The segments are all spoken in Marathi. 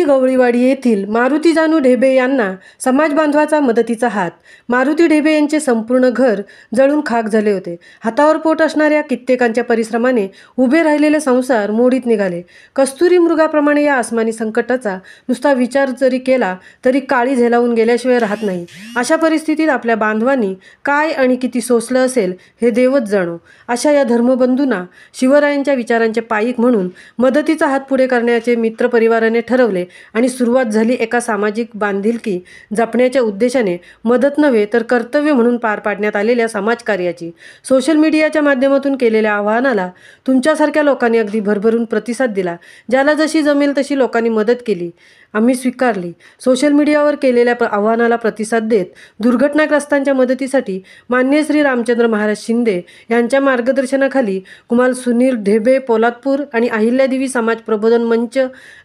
गवळीवाडी येथील मारुती जानू ढेबे यांना समाज बांधवाचा मदतीचा हात। मारुती ढेबे यांचे संपूर्ण घर जळून खाक झाले होते। हातावर पोट असणाऱ्या कित्येकांच्या परिश्रमाने उभे राहिलेले संसार मोडीत निघाले। कस्तुरी मृगाप्रमाणे या आसमानी संकटाचा नुसता विचार जरी केला तरी काळी झेलावून गेल्याशिवाय राहत नाही। अशा परिस्थितीत आपल्या बांधवांनी काय आणि किती सोसलं असेल हे देवच जाणो। अशा या धर्मबंधूंना शिवरायांच्या विचारांचे पाईक म्हणून मदतीचा हात पुढे करण्याचे मित्रपरिवाराने ठरवले आणि सुरुवात झाली एका सामाजिक बांधिलकी जपण्याच्या उद्देशाने मदत नव्हे तर कर्तव्य म्हणून पार पाडण्यात आलेल्या समाजकार्याची। सोशल मीडियाच्या माध्यमातून केलेल्या आवाहनाला तुमच्यासारख्या लोकांनी अगदी भरभरून प्रतिसाद दिला। ज्याला जशी जमेल तशी लोकांनी मदत केली, आम्ही स्वीकारली। सोशल मीडियावर केलेल्या आवाहनाला प्रतिसाद देत दुर्घटनाग्रस्तांच्या मदतीसाठी माननीय श्री रामचंद्र महाराज शिंदे यांच्या मार्गदर्शनाखाली कुमाल सुनील ढेबे पोलादपूर आणि अहिल्यादेवी समाज प्रबोधन मंच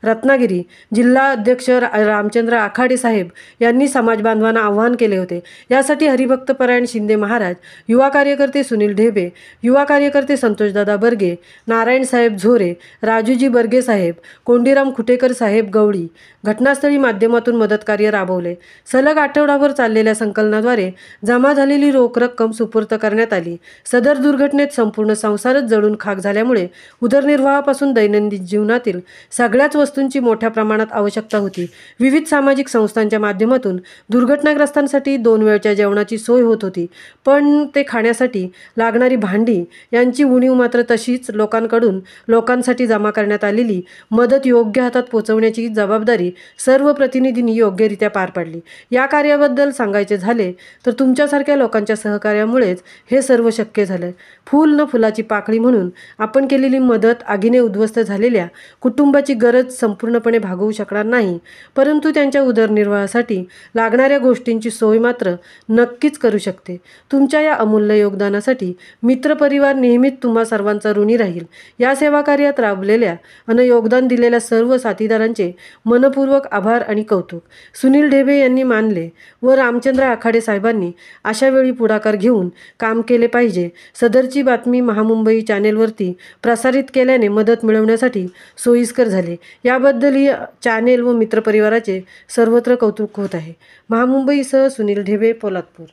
रत्नागिरी जिल्हा अध्यक्ष रामचंद्र आखाडे साहेब यांनी समाज बांधवांना आवाहन केले होते। यासाठी हरिभक्तपरायण शिंदे महाराज, युवा कार्यकर्ते सुनील ढेबे, युवा कार्यकर्ते संतोषदादा बर्गे, नारायण साहेब झोरे, राजूजी बर्गे साहेब, कोंडीराम खुटेकर साहेब गवळी घटनास्थळी माध्यमातून मदतकार्य राबवले। सलग आठवडाभर चाललेल्या संकलनाद्वारे जमा झालेली रोख रक्कम सुपूर्द करण्यात आली। सदर दुर्घटनेत संपूर्ण संसारच जळून खाक झाल्यामुळे उदरनिर्वाहापासून दैनंदिन जीवनातील सगळ्याच वस्तूंची मोठ्या प्रमाणात आवश्यकता होती। विविध सामाजिक संस्थांच्या माध्यमातून दुर्घटनाग्रस्तांसाठी 2 वेळच्या जेवणाची सोय होत होती, पण ते खाण्यासाठी लागणारी भांडी यांची उणीव मात्र तशीच। लोकांसाठी जमा करण्यात आलेली मदत योग्य हातात पोहोचवण्याची जबाबदारी सर्व प्रतिनिधींनी योग्यरित्या पार पाडली। या कार्याबद्दल सांगायचे झाले तर तुमच्यासारख्या लोकांच्या सहकार्यामुळेच हे सर्व शक्य झाले। फूल न फुलाची पाकळी म्हणून आपण केलेली मदत आगीने उद्ध्वस्त झालेल्या कुटुंबाची गरज संपूर्णपणे भागवू शकणार नाही, परंतु त्यांच्या उदरनिर्वाहासाठी लागणाऱ्या गोष्टींची सोय मात्र नक्कीच करू शकते। तुमच्या या अमूल्य योगदानासाठी मित्रपरिवार नेहमीच तुम्हा सर्वांचा ऋणी राहील। या सेवा कार्यात राबलेल्या आणि योगदान दिलेल्या सर्व साथीदारांचे मनपूर्वक आभार आणि कौतुक सुनील ढेबे यांनी मानले व रामचंद्र आखाडे साहेबांनी अशा वेळी पुढाकार घेऊन काम केले पाहिजे। सदरची बातमी महामुंबई चॅनेलवरती प्रसारित केल्याने मदत मिळवण्यासाठी सोयीस्कर झाले। याबद्दलही चॅनेल व मित्रपरिवाराचे सर्वत्र कौतुक होत आहे। महामुंबईसह सुनील ढेबे पोलादपूर।